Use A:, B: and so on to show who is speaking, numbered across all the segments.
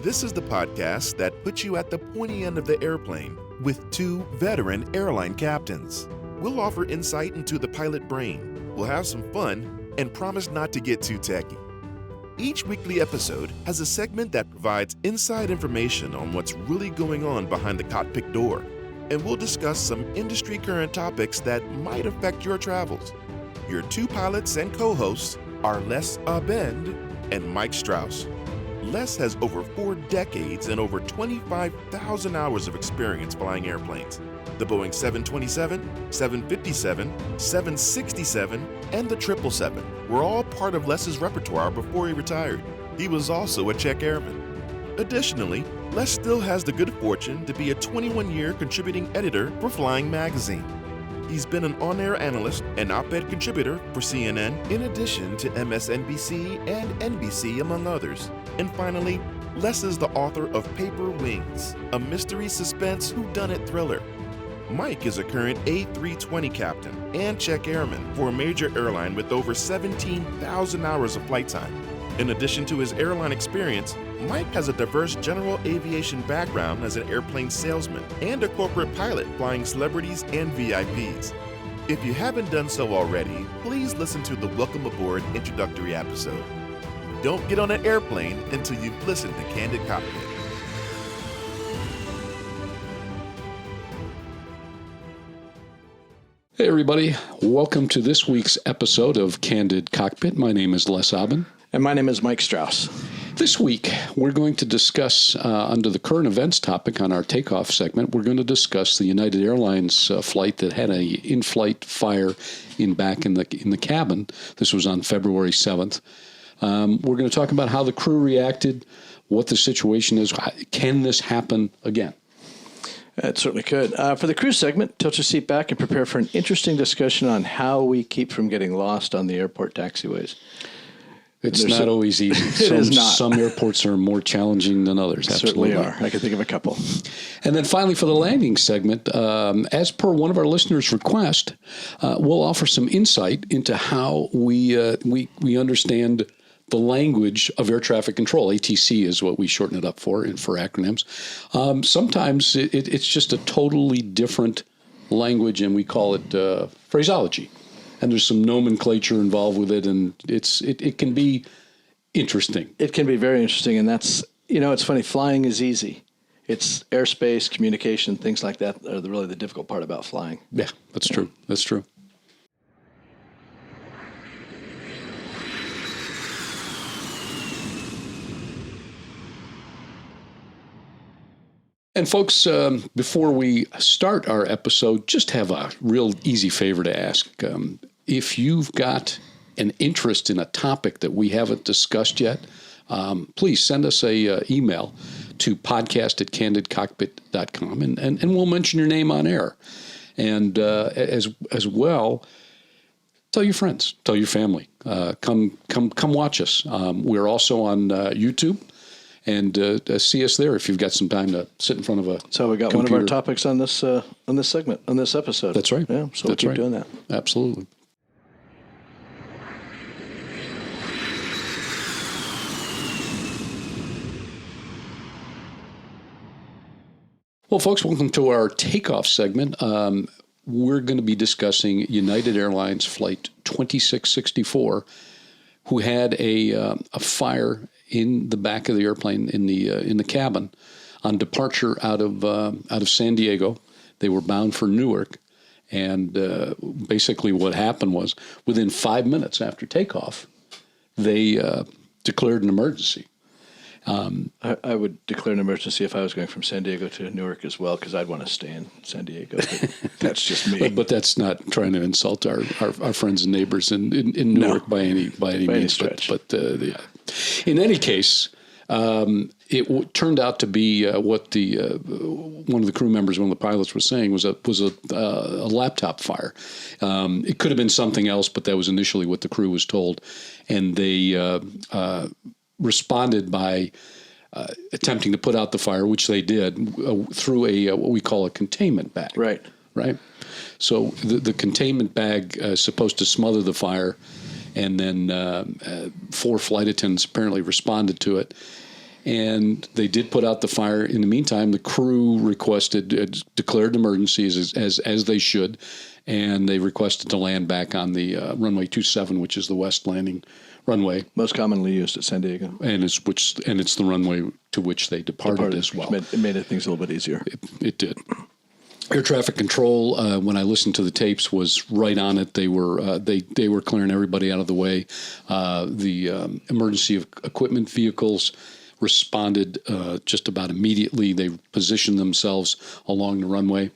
A: This is the podcast that puts you at the pointy end of the airplane with two veteran airline captains. We'll offer insight into the pilot brain, we'll have some fun, and promise not to get too techy. Each weekly episode has a segment that provides inside information on what's really going on behind the cockpit door, and we'll discuss some industry current topics that might affect your travels. Your two pilots and co-hosts are Les Abend and Mike Strauss. Les has over 4 decades and over 25,000 hours of experience flying airplanes. The Boeing 727, 757, 767, and the 777 were all part of Les's repertoire before he retired. He was also a Czech airman. Additionally, Les still has the good fortune to be a 21-year contributing editor for Flying Magazine. He's been an on-air analyst and op-ed contributor for CNN, in addition to MSNBC and NBC, among others. And finally, Les is the author of Paper Wings, a mystery suspense whodunit thriller. Mike is a current A320 captain and Czech airman for a major airline with over 17,000 hours of flight time. In addition to his airline experience, Mike has a diverse general aviation background as an airplane salesman and a corporate pilot flying celebrities and VIPs. If you haven't done so already, please listen to the Welcome Aboard introductory episode. Don't get on an airplane until you've listened to Candid Cockpit.
B: Hey everybody, welcome to this week's episode of Candid Cockpit. My name is Les Abend.
C: And my name is Mike Strauss.
B: This week, we're going to discuss, under the current events topic on our takeoff segment, we're going to discuss the United Airlines flight that had a in-flight fire in the cabin. This was on February 7th. We're going to talk about how the crew reacted, what the situation is. Can this happen again?
C: It certainly could. For the crew segment, tilt your seat back and prepare for an interesting discussion on how we keep from getting lost on the airport taxiways.
B: It's not always easy.
C: It is not.
B: Some airports are more challenging than others. Absolutely.
C: Certainly are. I can think of a couple.
B: And then finally, for the landing segment, as per one of our listeners' request, we'll offer some insight into how we understand the language of air traffic control. ATC is what we shorten it up for acronyms. Sometimes it's just a totally different language, and we call it phraseology. And there's some nomenclature involved with it, and it can be interesting.
C: It can be very interesting, and that's, it's funny, flying is easy. It's airspace, communication, things like that are really the difficult part about flying.
B: Yeah, that's true. That's true. And folks, before we start our episode, just have a real easy favor to ask. If you've got an interest in a topic that we haven't discussed yet, please send us a email to podcast@candidcockpit.com, and we'll mention your name on air. And as well, tell your friends, tell your family, come watch us. We're also on YouTube. And see us there if you've got some time to sit in front of a
C: So we got
B: computer.
C: one of our topics on this segment, on this episode.
B: That's right.
C: Yeah, so we'll keep doing that.
B: Absolutely. Well, folks, welcome to our takeoff segment. We're going to be discussing United Airlines Flight 2664, who had a fire in the back of the airplane in the cabin on departure out of San Diego. They were bound for Newark, and basically what happened was within 5 minutes after takeoff, they declared an emergency.
C: I would declare an emergency if I was going from San Diego to Newark as well, because I'd want to stay in San Diego. But that's just me.
B: But that's not trying to insult our friends and neighbors in Newark by any means.
C: Stretch.
B: But in any case, it turned out to be what the one of the crew members, one of the pilots, was saying was a laptop fire. It could have been something else, but that was initially what the crew was told, and they responded by attempting to put out the fire, which they did through what we call a containment bag.
C: Right.
B: So the containment bag is supposed to smother the fire, and then 4 flight attendants apparently responded to it. And they did put out the fire. In the meantime, the crew declared emergencies as they should, and they requested to land back on the runway 27, which is the west landing runway,
C: most commonly used at San Diego,
B: and it's the runway to which they departed as well.
C: It made things a little bit easier.
B: It did. Air traffic control, when I listened to the tapes, was right on it. They were they were clearing everybody out of the way. The emergency equipment vehicles responded just about immediately. They positioned themselves along the runway.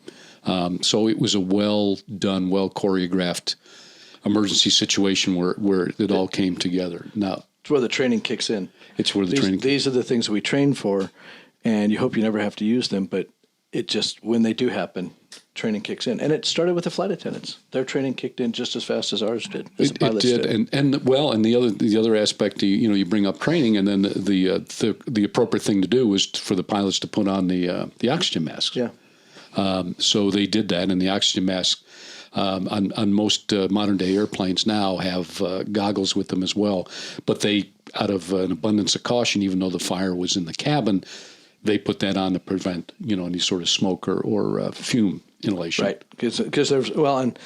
B: So it was a well done, well choreographed emergency situation where it all came together. Now
C: it's where the training kicks in.
B: It's where
C: These are the things we train for, and you hope you never have to use them, but it just, when they do happen, training kicks in. And it started with the flight attendants. Their training kicked in just as fast as ours did. As the pilots
B: did. And the other aspect, you bring up training, and then the appropriate thing to do was for the pilots to put on the oxygen masks.
C: Yeah.
B: So they did that, and the oxygen mask on most modern day airplanes now have goggles with them as well. But they, out of an abundance of caution, even though the fire was in the cabin, they put that on to prevent any sort of smoke or fume inhalation.
C: Right, because there's and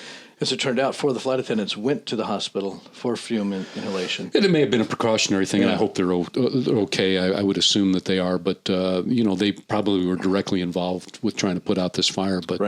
C: as it turned out, 4 of the flight attendants went to the hospital for fume inhalation.
B: And it may have been a precautionary thing, and I hope they're okay. I would assume that they are, but they probably were directly involved with trying to put out this fire. But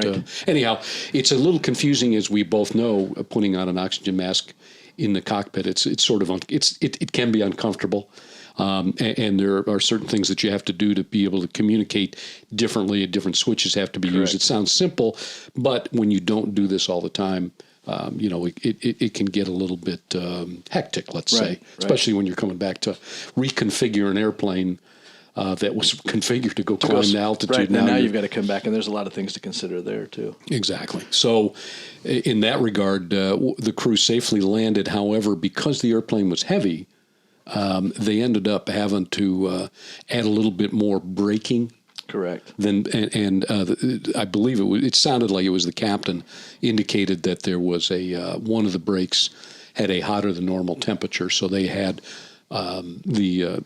B: anyhow, it's a little confusing, as we both know. Putting on an oxygen mask in the cockpit, it's sort of it can be uncomfortable. And there are certain things that you have to do to be able to communicate differently. Different switches have to be used. It sounds simple, but when you don't do this all the time, it can get a little bit hectic, let's say, especially when you're coming back to reconfigure an airplane that was configured to climb the altitude.
C: Right, now you've got to come back, and there's a lot of things to consider there, too.
B: Exactly. So in that regard, the crew safely landed. However, because the airplane was heavy, they ended up having to add a little bit more braking.
C: Correct.
B: I believe it sounded like it was the captain indicated that there was one of the brakes had a hotter than normal temperature, so they had the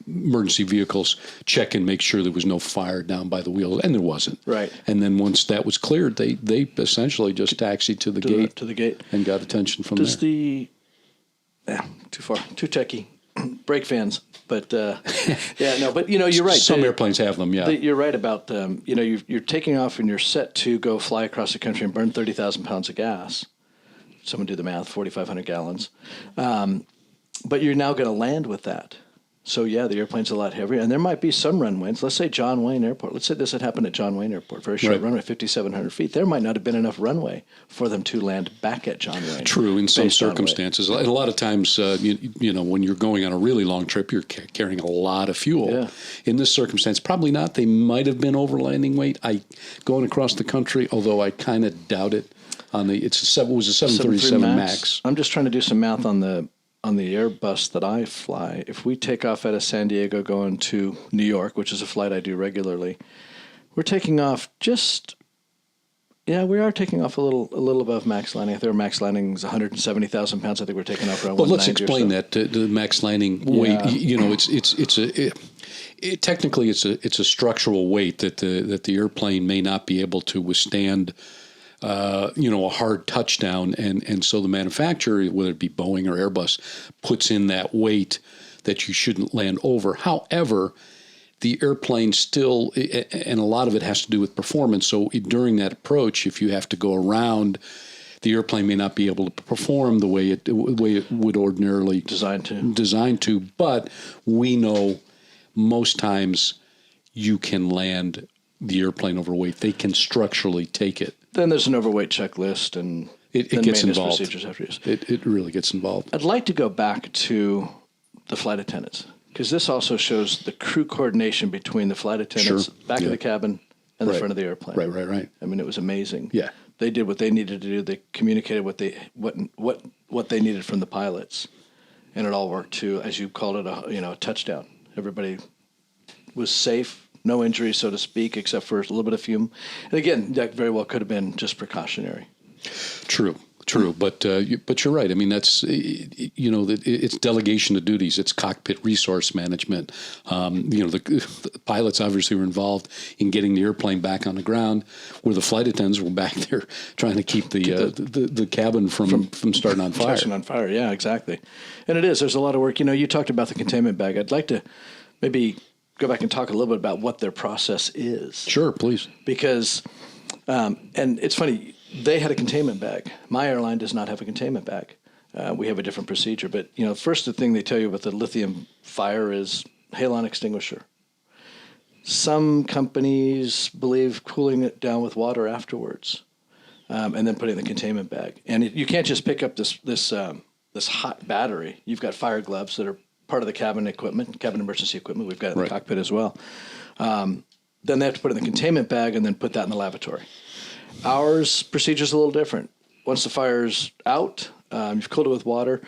B: emergency vehicles check and make sure there was no fire down by the wheels, and there wasn't.
C: Right.
B: And then once that was cleared, they essentially just taxied to the gate
C: and
B: got attention from there.
C: Too far, too techie. Brake fans, but but you're right.
B: Some airplanes have them, yeah.
C: You're right about you're taking off and you're set to go fly across the country and burn 30,000 pounds of gas. Someone do the math, 4,500 gallons. But you're now going to land with that. So, the airplane's a lot heavier. And there might be some runways. Let's say John Wayne Airport. Let's say this had happened at John Wayne Airport. Very short runway, 5,700 feet. There might not have been enough runway for them to land back at John Wayne.
B: True, in some circumstances. And a lot of times, when you're going on a really long trip, you're carrying a lot of fuel.
C: Yeah.
B: In this circumstance, probably not. They might have been over landing weight. Going across the country, although I kind of doubt it. It was a 737 Max.
C: I'm just trying to do some math on the Airbus that I fly. If we take off out of San Diego going to New York, which is a flight I do regularly, we're taking off we are taking off a little above max landing. I think our max landing is 170,000 pounds. I think we're taking off around 190.
B: Well, let's explain that the max landing weight. Technically it's a structural weight that the airplane may not be able to withstand. A hard touchdown, and so the manufacturer, whether it be Boeing or Airbus, puts in that weight that you shouldn't land over. However, the airplane still, and a lot of it has to do with performance. So during that approach, if you have to go around, the airplane may not be able to perform the way it would ordinarily designed to. But we know most times you can land the airplane overweight. They can structurally take it.
C: Then there's an overweight checklist, and
B: it gets involved.
C: Procedures after use.
B: It really gets involved.
C: I'd like to go back to the flight attendants, because this also shows the crew coordination between the flight attendants, back of the cabin, and the front of the airplane.
B: Right.
C: I mean, it was amazing.
B: Yeah.
C: They did what they needed to do. They communicated what they needed from the pilots, and it all worked to, as you called it, a touchdown. Everybody was safe. No injuries, so to speak, except for a little bit of fume. And again, that very well could have been just precautionary.
B: True. true. But you're right. I mean, that's, it's delegation of duties. It's cockpit resource management. The pilots obviously were involved in getting the airplane back on the ground, where the flight attendants were back there trying to keep the cabin from starting on fire.
C: Starting on fire, yeah, exactly. And it is. There's a lot of work. You talked about the containment bag. I'd like to maybe go back and talk a little bit about what their process is.
B: Sure, please.
C: Because, and it's funny, they had a containment bag. My airline does not have a containment bag. We have a different procedure. But, first the thing they tell you about the lithium fire is halon extinguisher. Some companies believe cooling it down with water afterwards, and then putting it in the containment bag. And you can't just pick up this hot battery. You've got fire gloves that are part of the cabin emergency equipment. We've got it in the cockpit as well. Then they have to put it in the containment bag and then put that in the lavatory. Ours procedure is a little different. Once the fire's out, you've cooled it with water,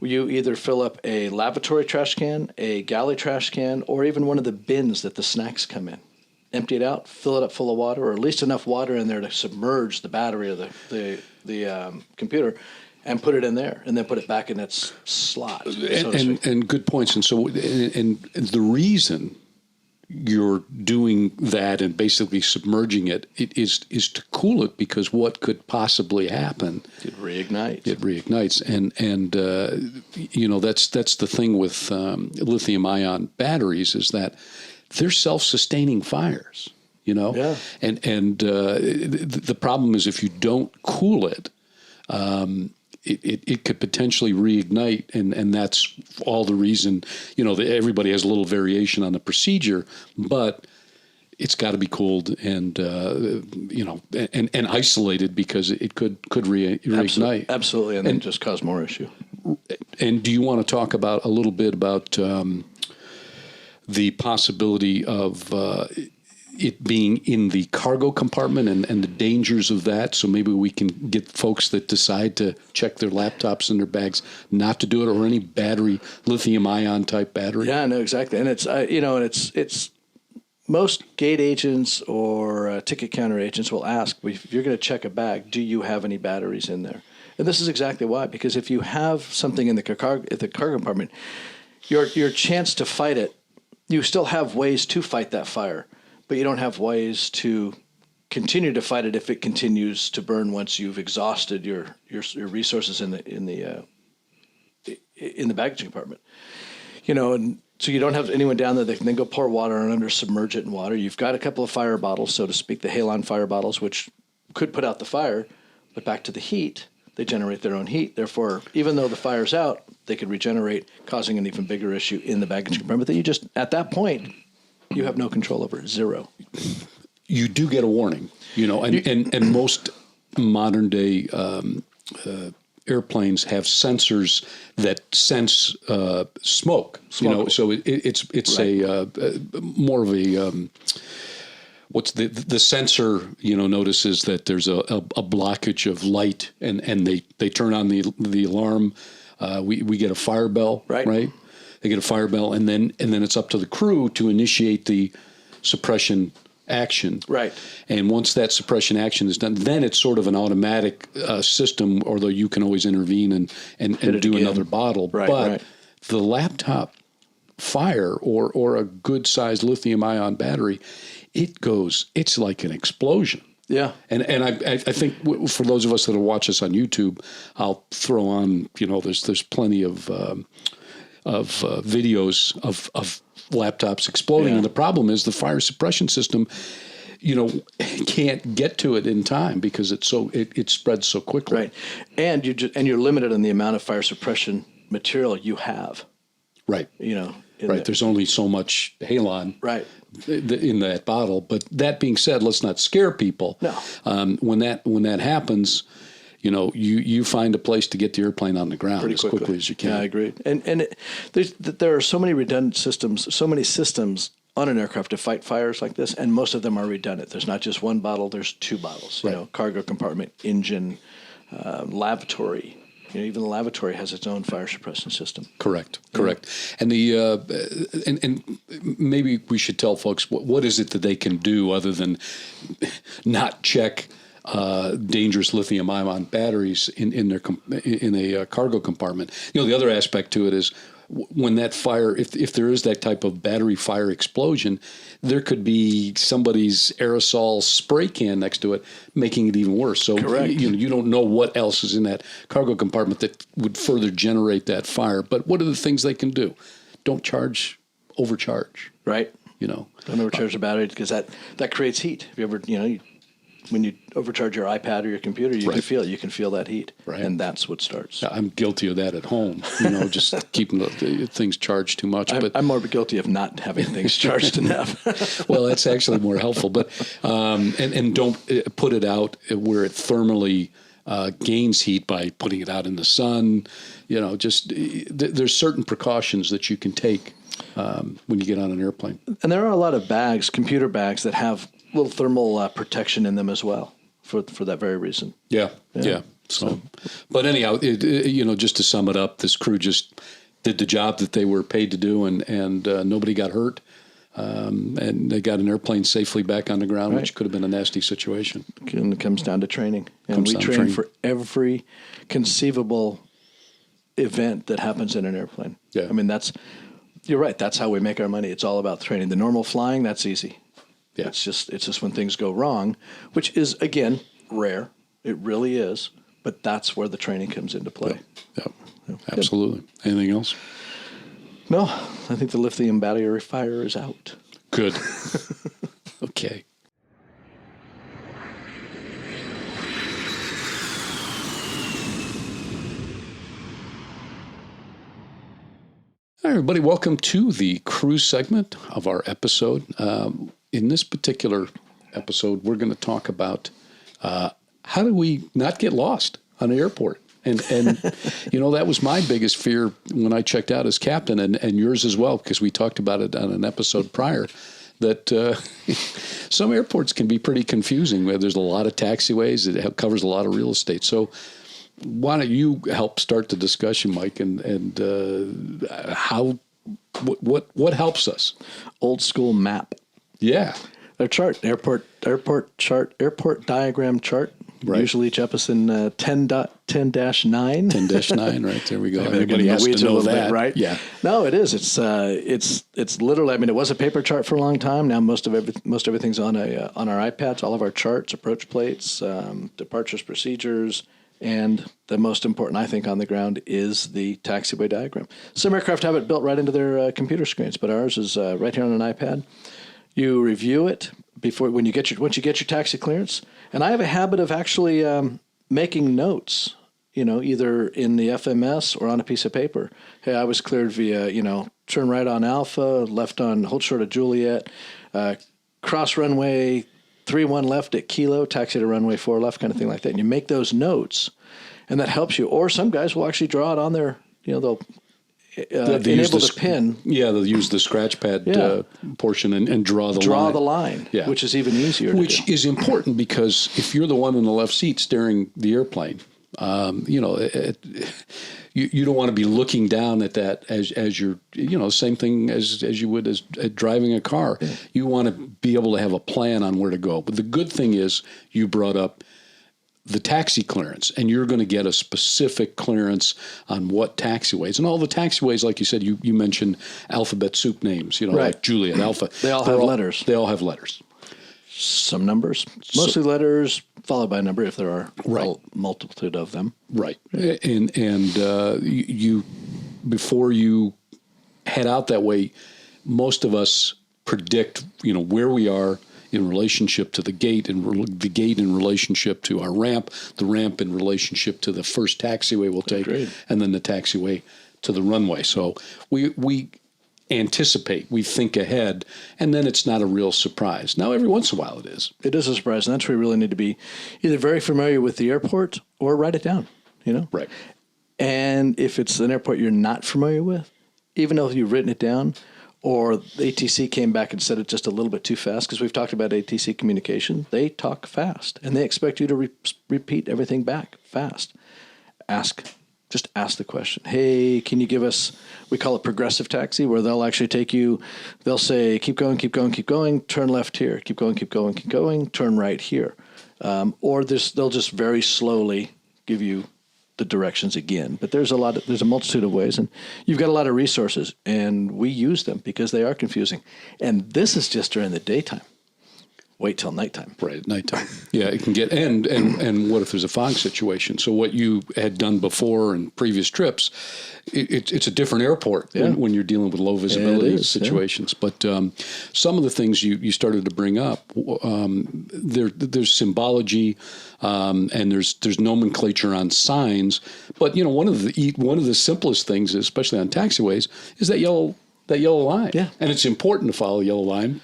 C: you either fill up a lavatory trash can, a galley trash can, or even one of the bins that the snacks come in. Empty it out, fill it up full of water, or at least enough water in there to submerge the battery of the computer, and put it in there, and then put it back in its slot.
B: And good points. And so, and the reason you're doing that and basically submerging it is to cool it, because what could possibly happen?
C: It reignites.
B: It reignites, and that's the thing with lithium-ion batteries, is that they're self-sustaining fires.
C: Yeah.
B: And the problem is, if you don't cool it, it could potentially reignite, and that's all the reason, everybody has a little variation on the procedure, but it's got to be cooled and, and isolated, because it could reignite.
C: Absolutely. And then just cause more issue.
B: And do you want to talk about a little bit about the possibility of it being in the cargo compartment and the dangers of that? So maybe we can get folks that decide to check their laptops in their bags not to do it, or any battery, lithium-ion type battery.
C: Yeah, no, exactly. And it's, it's most gate agents or ticket counter agents will ask, if you're going to check a bag, do you have any batteries in there? And this is exactly why, because if you have something in the cargo compartment, your chance to fight it, you still have ways to fight that fire, but you don't have ways to continue to fight it if it continues to burn once you've exhausted your resources in the baggage compartment. And so you don't have anyone down there that can then go pour water on under, submerge it in water. You've got a couple of fire bottles, so to speak, the halon fire bottles, which could put out the fire, but back to the heat, they generate their own heat. Therefore, even though the fire's out, they could regenerate, causing an even bigger issue in the baggage compartment that you just, at that point, you have no control over. Zero.
B: You do get a warning, and most modern day airplanes have sensors that sense smoke. So it's right. More of a what's the sensor notices that there's a blockage of light, and they turn on the alarm. We get a fire bell, right? They get a fire bell, and then it's up to the crew to initiate the suppression action.
C: Right.
B: And once that suppression action is done, then it's sort of an automatic system, although you can always intervene and do again. Another bottle.
C: Right,
B: but the laptop fire or a good-sized lithium-ion battery, it's like an explosion.
C: Yeah.
B: And I think for those of us that will watch us on YouTube, I'll throw on, there's plenty of videos of laptops exploding. Yeah. And the problem is the fire suppression system, can't get to it in time, because it spreads so quickly.
C: Right. And you're limited on the amount of fire suppression material you have.
B: Right. Right. There's only so much halon.
C: Right.
B: In that bottle. But that being said, let's not scare people.
C: No.
B: When that happens, you find a place to get the airplane on the ground as quickly as you can.
C: Yeah, I agree. And there are so many redundant systems, so many systems on an aircraft to fight fires like this, and most of them are redundant. There's not just one bottle, there's two bottles.
B: Right.
C: Cargo compartment, engine, lavatory. Even the lavatory has its own fire suppression system.
B: Correct. And and maybe we should tell folks what is it that they can do other than not check dangerous lithium-ion batteries in a cargo compartment. The other aspect to it is when that fire, if there is that type of battery fire explosion, there could be somebody's aerosol spray can next to it, making it even worse. So
C: Correct.
B: You don't know what else is in that cargo compartment that would further generate that fire. But what are the things they can do? Don't overcharge.
C: Right.
B: Don't
C: overcharge the battery because that creates heat. If you ever, when you overcharge your iPad or your computer, you can feel it. You can feel that heat,
B: right.
C: And that's what starts.
B: I'm guilty of that at home. Just keeping the things charged too much.
C: I'm more guilty of not having things charged enough.
B: Well, that's actually more helpful. But and don't put it out where it thermally gains heat by putting it out in the sun. There's certain precautions that you can take when you get on an airplane.
C: And there are a lot of bags, computer bags, that have little thermal protection in them as well for that very reason.
B: Yeah. So, but anyhow, just to sum it up, this crew just did the job that they were paid to do, and nobody got hurt. And they got an airplane safely back on the ground, which could have been a nasty situation.
C: And it comes down to training. And we train for every conceivable event that happens in an airplane.
B: Yeah.
C: I mean, you're right. That's how we make our money. It's all about training. The normal flying, that's easy. Yeah. It's just when things go wrong, which is, again, rare. It really is. But that's where the training comes into play.
B: Yeah. Absolutely. Anything else?
C: No, I think the lithium battery fire is out.
B: Good. Okay. Hi, everybody. Welcome to the cruise segment of our episode. In this particular episode, we're going to talk about how do we not get lost on an airport. And that was my biggest fear when I checked out as captain, and yours as well, because we talked about it on an episode prior, that some airports can be pretty confusing. There's a lot of taxiways. It covers a lot of real estate. So why don't you help start the discussion, Mike, and what helps us?
C: Old school map.
B: Yeah.
C: A chart, airport chart, airport diagram chart. Right. Usually each episode 10.10-9.
B: 10-9, right, there we go.
C: Everybody has to know that, bit, right?
B: Yeah.
C: No, it is. It's literally. I mean, it was a paper chart for a long time. Now most everything's on our iPads. All of our charts, approach plates, departures, procedures, and the most important, I think, on the ground is the taxiway diagram. Some aircraft have it built right into their computer screens, but ours is right here on an iPad. You review it once you get your taxi clearance. And I have a habit of actually making notes, either in the FMS or on a piece of paper. Hey, I was cleared via, turn right on Alpha, left on, hold short of Juliet, cross runway 31 left at Kilo, taxi to runway 4 left, kind of thing like that. And you make those notes, and that helps you. Or some guys will actually draw it on their, they'll enable the pin.
B: Yeah, they'll use the scratch pad portion and draw the line.
C: Draw the line, which is even easier to do.
B: Which is important because if you're the one in the left seat steering the airplane, you don't want to be looking down at that as you're, same thing as you would as driving a car. Yeah. You want to be able to have a plan on where to go. But the good thing is you brought up the taxi clearance, and you're going to get a specific clearance on what taxiways. And all the taxiways, like you said, you mentioned alphabet soup names, like Juliet, Alpha.
C: They all have letters.
B: They all have letters.
C: Some numbers, mostly letters, followed by a number if there are a multitude of them.
B: Right. And you before you head out that way, most of us predict, where we are in relationship to the gate, and the gate in relationship to our ramp, the ramp in relationship to the first taxiway we'll take, and then the taxiway to the runway. So we anticipate, we think ahead, and then it's not a real surprise. Now, every once in a while it is.
C: It is a surprise, and that's where you really need to be either very familiar with the airport or write it down,
B: Right.
C: And if it's an airport you're not familiar with, even though you've written it down, or the ATC came back and said it just a little bit too fast, because we've talked about ATC communication. They talk fast, and they expect you to repeat everything back fast. Just ask the question. Hey, can you give us, we call it progressive taxi, where they'll actually take you, they'll say, keep going, keep going, keep going, turn left here. Keep going, keep going, keep going, turn right here. or they'll just very slowly give you the directions again. But there's a multitude of ways, and you've got a lot of resources, and we use them because they are confusing. And this is just during the daytime. Wait till nighttime.
B: Right, at nighttime. Yeah, it can get, and what if there's a fog situation? So what you had done before in previous trips, it's a different airport when you're dealing with low visibility situations. Yeah. But some of the things you started to bring up, there's symbology, and there's nomenclature on signs. But one of the simplest things, especially on taxiways, is that yellow line.
C: Yeah,
B: and it's important to follow the yellow line,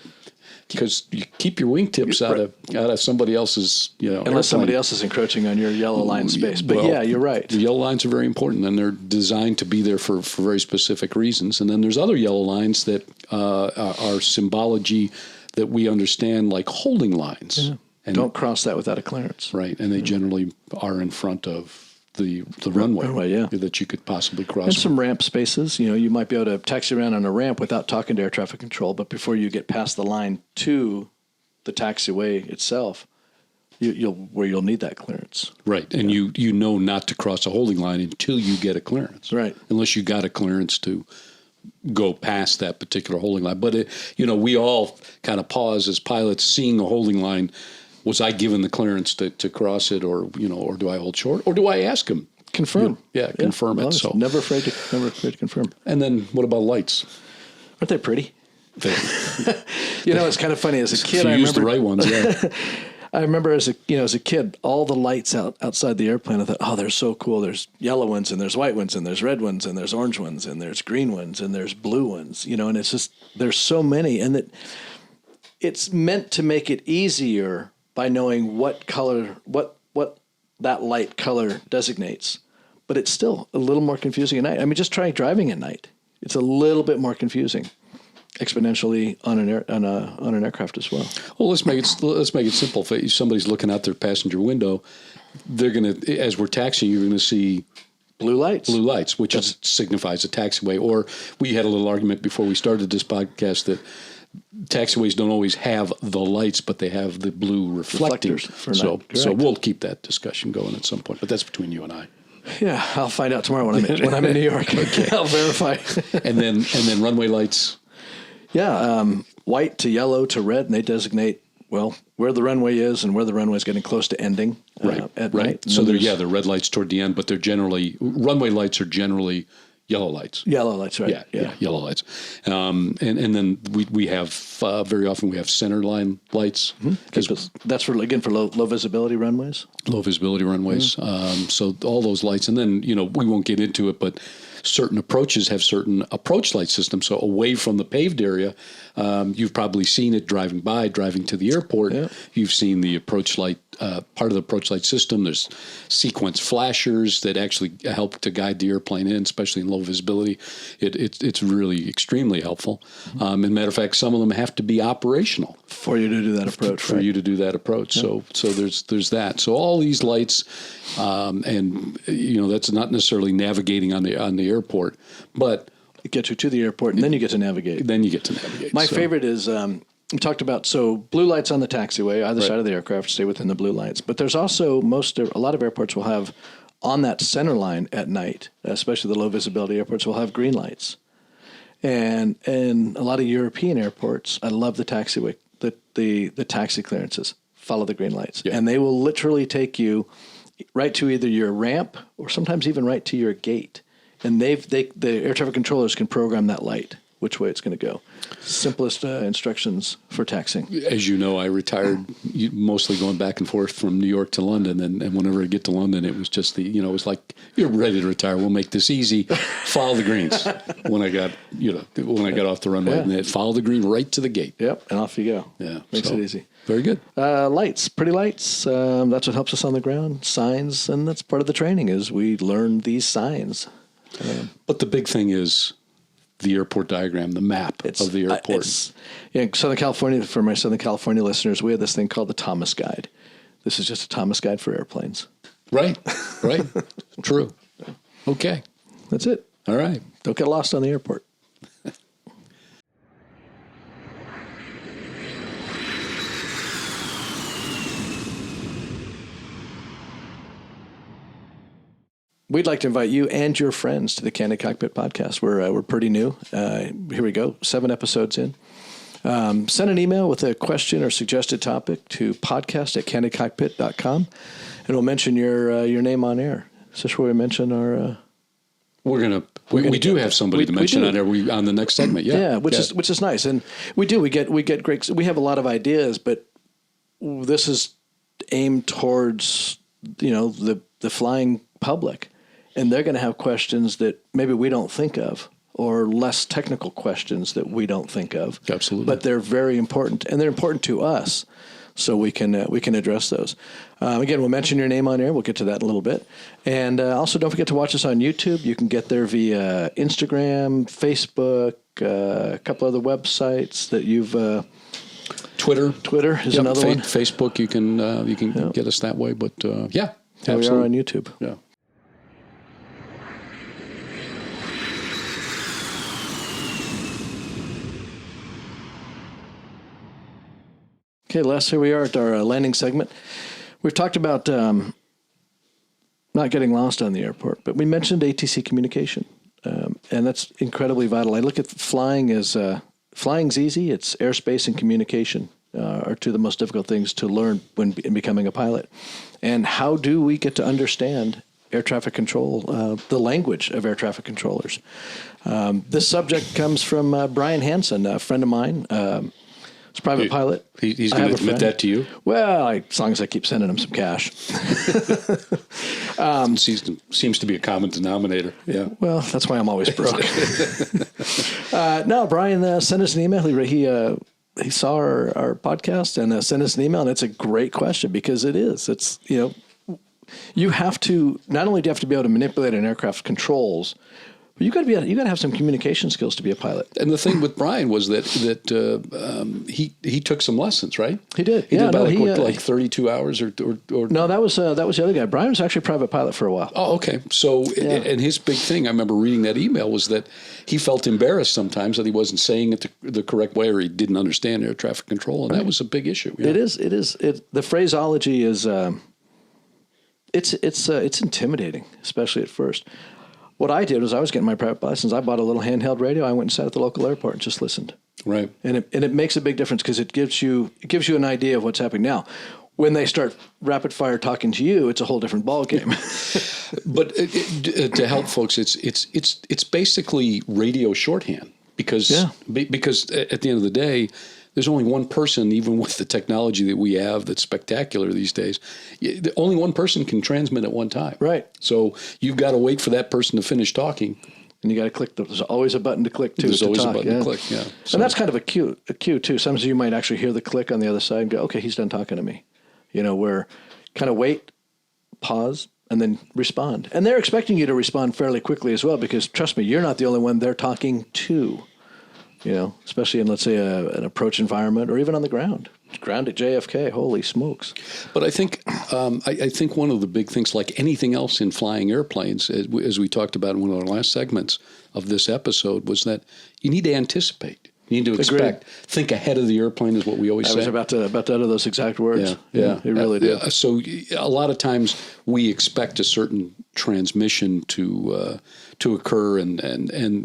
B: because you keep your wingtips out of somebody else's,
C: unless
B: airplane.
C: somebody else is encroaching on your yellow line space. But
B: well,
C: you're right.
B: The yellow lines are very important, and they're designed to be there for very specific reasons. And then there's other yellow lines that are symbology that we understand, like holding lines.
C: Yeah. And don't cross that without a clearance.
B: Right, and they generally are in front of the runway that you could possibly cross.
C: And some ramp spaces. You might be able to taxi around on a ramp without talking to air traffic control, but before you get past the line to the taxiway itself, you'll need that clearance.
B: Right, and you know not to cross a holding line until you get a clearance.
C: Right.
B: Unless you got a clearance to go past that particular holding line. But we all kind of pause as pilots seeing a holding line. Was I given the clearance to cross it, or do I hold short, or do I ask him? Confirm. Confirm it. So
C: never afraid to confirm.
B: And then what about lights?
C: Aren't they pretty? It's kind of funny. As a kid,
B: I remember the right ones. Yeah.
C: I remember as a kid, all the lights outside the airplane. I thought, oh, they're so cool. There's yellow ones, and there's white ones, and there's red ones, and there's orange ones, and there's green ones, and there's blue ones. And it's just there's so many, and that it's meant to make it easier by knowing what color, what that light color designates. But it's still a little more confusing at night. I mean, just try driving at night. It's a little bit more confusing, exponentially on an aircraft as well.
B: Well, let's make it simple. If somebody's looking out their passenger window, they're going to, as we're taxiing, you're going to see
C: blue lights,
B: which signifies a taxiway. Or we had a little argument before we started this podcast that taxiways don't always have the lights, but they have the blue reflectors. So we'll keep that discussion going at some point. But that's between you and I.
C: Yeah, I'll find out tomorrow when I'm in New York. Okay. I'll verify.
B: and then runway lights.
C: Yeah, white to yellow to red, and they designate where the runway is and where the runway is getting close to ending. At night.
B: So they're red lights toward the end, but they're generally runway lights are generally yellow lights.
C: Yellow lights, right?
B: Yeah, yellow lights. And then we have very often we have center line lights.
C: Mm-hmm. That's for low visibility runways.
B: Low visibility runways. Mm-hmm. So all those lights, and then we won't get into it, but certain approaches have certain approach light systems. So away from the paved area, you've probably seen it driving to the airport. Yeah. You've seen the approach light, part of the approach light system. There's sequence flashers that actually help to guide the airplane in, especially in low visibility. It's really extremely helpful. And matter of fact, some of them have to be operational
C: for you to do that approach.
B: For you to do that approach. Yeah. So there's that. So all these lights, and that's not necessarily navigating on the airport, but
C: it gets you to the airport, and then you get to navigate. My favorite is we talked about blue lights on the taxiway, either side of the aircraft, stay within the blue lights. But there's also a lot of airports will have on that center line at night, especially the low visibility airports, will have green lights. And a lot of European airports, I love the taxiway, the taxi clearances follow the green lights, and they will literally take you right to either your ramp or sometimes even right to your gate. And the air traffic controllers can program that light, which way it's going to go. Simplest instructions for taxiing.
B: As you know, I retired mostly going back and forth from New York to London, and whenever I get to London, it was just it was like, you're ready to retire. We'll make this easy. Follow the greens. When I got off the runway, and then follow the green right to the gate.
C: Yep, and off you go.
B: Yeah,
C: makes it easy.
B: Very good.
C: Lights, pretty lights. That's what helps us on the ground. Signs, and that's part of the training is we learn these signs.
B: But the big thing is the airport diagram, the map of the airport.
C: Southern California, for my Southern California listeners, we have this thing called the Thomas Guide. This is just a Thomas Guide for airplanes.
B: Right. True. Okay.
C: That's it.
B: All right.
C: Don't get lost on the airport. we'd like to invite you and your friends to the Candid Cockpit podcast. We're pretty new. Here we go, 7 episodes in. Send an email with a question or suggested topic to podcast@candidcockpit.com, and we'll mention your name on air. Is this where we mention our...
B: We do have somebody to mention on there on the next segment. Yeah,
C: which is nice, and we get great. We have a lot of ideas, but this is aimed towards the flying public, and they're going to have questions that maybe we don't think of, or less technical questions that we don't think of.
B: Absolutely,
C: but they're very important, and they're important to us. So we can address those. Again, we'll mention your name on air. We'll get to that in a little bit. And also, don't forget to watch us on YouTube. You can get there via Instagram, Facebook, a couple other websites that you've...
B: Twitter
C: is another one.
B: Facebook, you can get us that way. But yeah,
C: here we are on YouTube.
B: Yeah.
C: Okay, Les, here we are at our landing segment. We've talked about not getting lost on the airport, but we mentioned ATC communication, and that's incredibly vital. I look at flying as flying's easy. It's airspace and communication are two of the most difficult things to learn in becoming a pilot. And how do we get to understand air traffic control, the language of air traffic controllers? This subject comes from Brian Hansen, a friend of mine. He's a private pilot.
B: He's going to admit that to you?
C: Well, as long as I keep sending him some cash.
B: Seems to be a common denominator. Yeah.
C: Well, that's why I'm always broke. No, Brian sent us an email. He saw our podcast and sent us an email, and it's a great question because it is. It's, you have to, not only do you have to be able to manipulate an aircraft controls, but you got to have some communication skills to be a pilot.
B: And the thing with Brian was that he took some lessons, right?
C: He did.
B: He did about like 32 hours or
C: no, that was the other guy. Brian was actually a private pilot for a while.
B: Oh, okay. So and his big thing, I remember reading that email, was that he felt embarrassed sometimes that he wasn't saying it the correct way, or he didn't understand air traffic control, and that was a big issue. Yeah.
C: It is. The phraseology is it's intimidating, especially at first. What I did was I was getting my private license. I bought a little handheld radio. I went and sat at the local airport and just listened.
B: Right.
C: And it makes a big difference because it gives you an idea of what's happening. Now, when they start rapid fire talking to you, it's a whole different ballgame.
B: But to help folks, it's basically radio shorthand because at the end of the day, there's only one person, even with the technology that we have that's spectacular these days, only one person can transmit at one time.
C: Right.
B: So you've got to wait for that person to finish talking.
C: And you got to click. There's always a button to click, too.
B: There's always a button to click, yeah.
C: So. And that's kind of a cue, too. Sometimes you might actually hear the click on the other side and go, okay, he's done talking to me. Where kind of wait, pause, and then respond. And they're expecting you to respond fairly quickly as well because, trust me, you're not the only one they're talking to. Especially in, let's say, an approach environment or even on the ground. Ground at JFK, holy smokes.
B: But I think I think one of the big things, like anything else in flying airplanes, as we talked about in one of our last segments of this episode, was that you need to anticipate. You need to expect. Think ahead of the airplane is what we always say.
C: I was about to utter those exact words.
B: Yeah.
C: You really do.
B: So a lot of times we expect a certain transmission to occur, and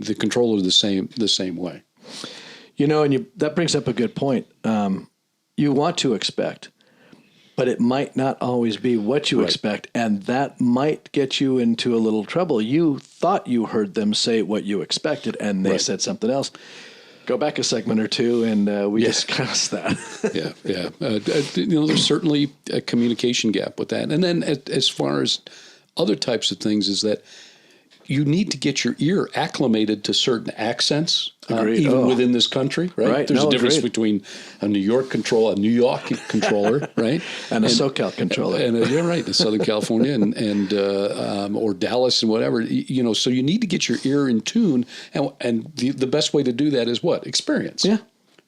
B: the controller the same way.
C: And that brings up a good point. You want to expect, but it might not always be what you expect, and that might get you into a little trouble. You thought you heard them say what you expected, and they said something else. Go back a segment or two, and we discussed that.
B: There's certainly a communication gap with that. And then as far as other types of things is that you need to get your ear acclimated to certain accents, even within this country, right? There's a difference between a New York controller, right?
C: and a SoCal controller.
B: In Southern California and or Dallas and whatever, so you need to get your ear in tune. And the best way to do that is what? Experience.
C: Yeah.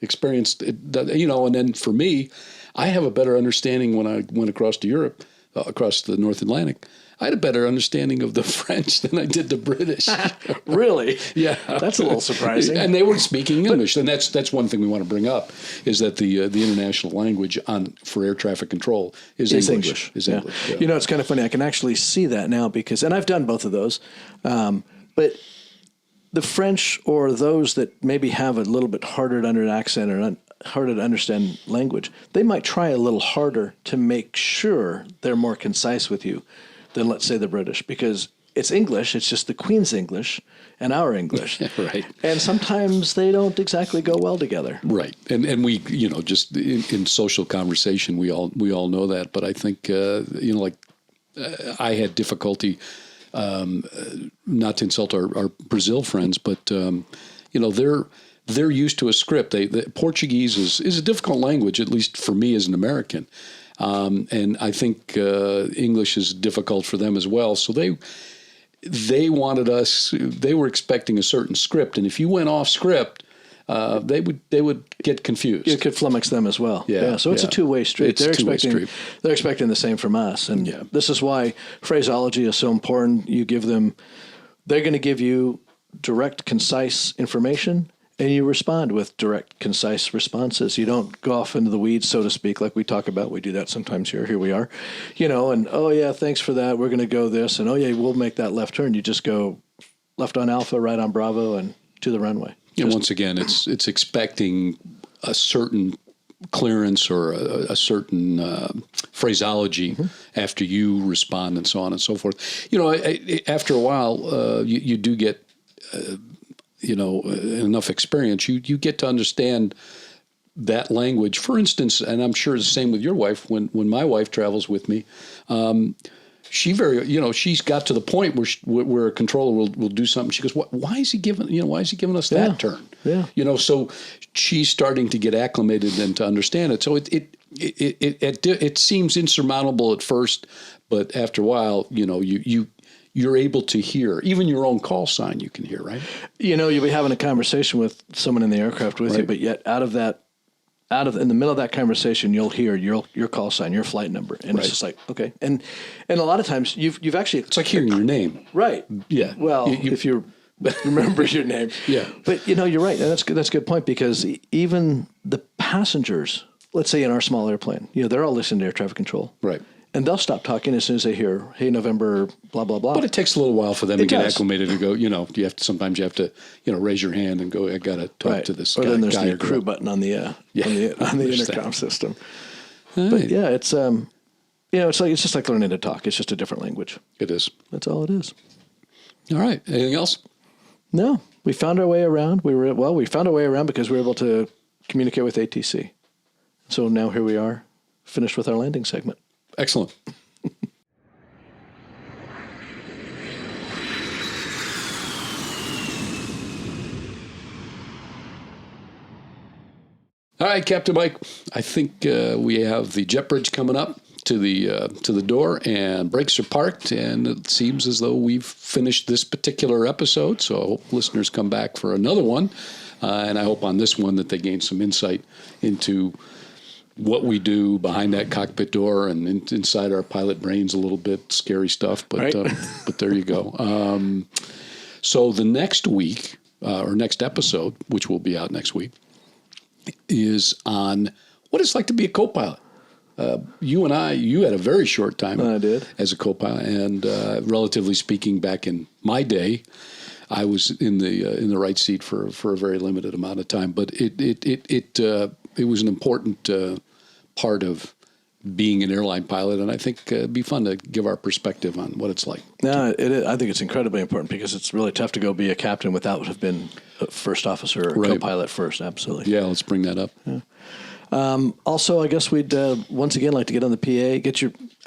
B: Experience, and then for me, I have a better understanding when I went across to Europe, across the North Atlantic. I had a better understanding of the French than I did the British.
C: Really?
B: Yeah,
C: that's a little surprising.
B: And they were speaking English, and that's one thing we want to bring up is that the international language for air traffic control is English. Is English. Yeah.
C: You know, it's kind of funny. I can actually see that now because, and I've done both of those, but the French or those that maybe have a little bit harder to under accent or harder to understand language, they might try a little harder to make sure they're more concise with you than, let's say, the British, because it's English, it's just the Queen's English and our English.
B: Right.
C: And sometimes they don't exactly go well together.
B: Right. And we, just in social conversation, we all know that. But I think, I had difficulty, not to insult our Brazil friends, but, they're used to a script. The Portuguese is a difficult language, at least for me as an American. And I think English is difficult for them as well. So they wanted us, they were expecting a certain script. And if you went off script, they would get confused.
C: You could flummox them as well.
B: Yeah.
C: So it's a two-way street. They're expecting the same from us. And this is why phraseology is so important. They're going to give you direct, concise information, and you respond with direct, concise responses. You don't go off into the weeds, so to speak, like we talk about. We do that sometimes here. Here we are. And, oh, yeah, thanks for that. We're going to go this. And, oh, yeah, we'll make that left turn. You just go left on Alpha, right on Bravo, and to the runway.
B: Once again, it's expecting a certain clearance or a certain phraseology after you respond and so on and so forth. After a while, you do get enough experience, you get to understand that language. For instance, and I'm sure it's the same with your wife, when my wife travels with me, she's got to the point where a controller will do something. She goes, why is he giving us that turn?
C: Yeah.
B: So she's starting to get acclimated and to understand it. So it seems insurmountable at first, but after a while, you're able to hear. Even your own call sign you can hear, right? You'll
C: be having a conversation with someone in the aircraft with you, but yet in the middle of that conversation, you'll hear your call sign, your flight number. And it's just like, okay. And a lot of times you've actually...
B: It's like hearing your name.
C: Right.
B: Yeah.
C: Well, if you remember your name.
B: Yeah.
C: But, you're right. And that's a good point, because even the passengers, let's say in our small airplane, they're all listening to air traffic control.
B: Right.
C: And they'll stop talking as soon as they hear, hey, November, blah, blah, blah.
B: But it takes a little while for them to get acclimated and go, sometimes you have to, raise your hand and go, I got to talk to this guy.
C: Or then there's the crew button on the intercom system. Right. But yeah, it's, it's just like learning to talk. It's just a different language.
B: It is.
C: That's all it is.
B: All right. Anything else?
C: No. We found our way around. We found our way around because we were able to communicate with ATC. So now here we are, finished with our landing segment.
B: Excellent. All right, Captain Mike. I think we have the jet bridge coming up to the door, and brakes are parked, and it seems as though we've finished this particular episode. So I hope listeners come back for another one, and I hope on this one that they gain some insight into what we do behind that cockpit door and inside our pilot brains a little bit. Scary stuff, but right. But there you go. So the next week, or next episode, which will be out next week, is on what it's like to be a co-pilot. You had a very short time
C: I did.
B: As a co-pilot, and relatively speaking, back in my day, I was in the right seat for a very limited amount of time. But it was an important part of being an airline pilot, and I think it'd be fun to give our perspective on what it's like.
C: No, I think it's incredibly important, because it's really tough to go be a captain without have been a first officer or co-pilot first. Absolutely.
B: Yeah, let's bring that up.
C: Yeah. Also, I guess we'd once again like to get on the PA,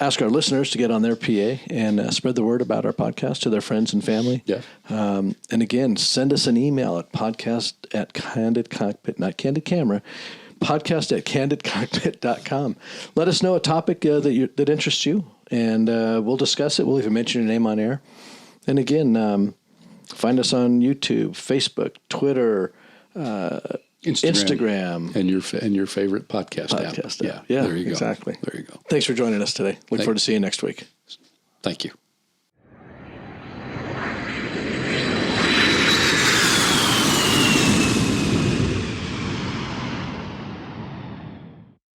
C: ask our listeners to get on their PA and spread the word about our podcast to their friends and family.
B: Yeah.
C: And again, send us an email at podcast@Candid Cockpit, not Candid Camera, podcast@candidcockpit.com. Let us know a topic that interests you, and we'll discuss it. We'll even mention your name on air. And again, find us on YouTube, Facebook, Twitter, Instagram.
B: And your favorite podcast app.
C: Yeah,
B: there you go.
C: Exactly.
B: There you go.
C: Thanks for joining us today. Look forward to seeing you next week.
B: Thank you.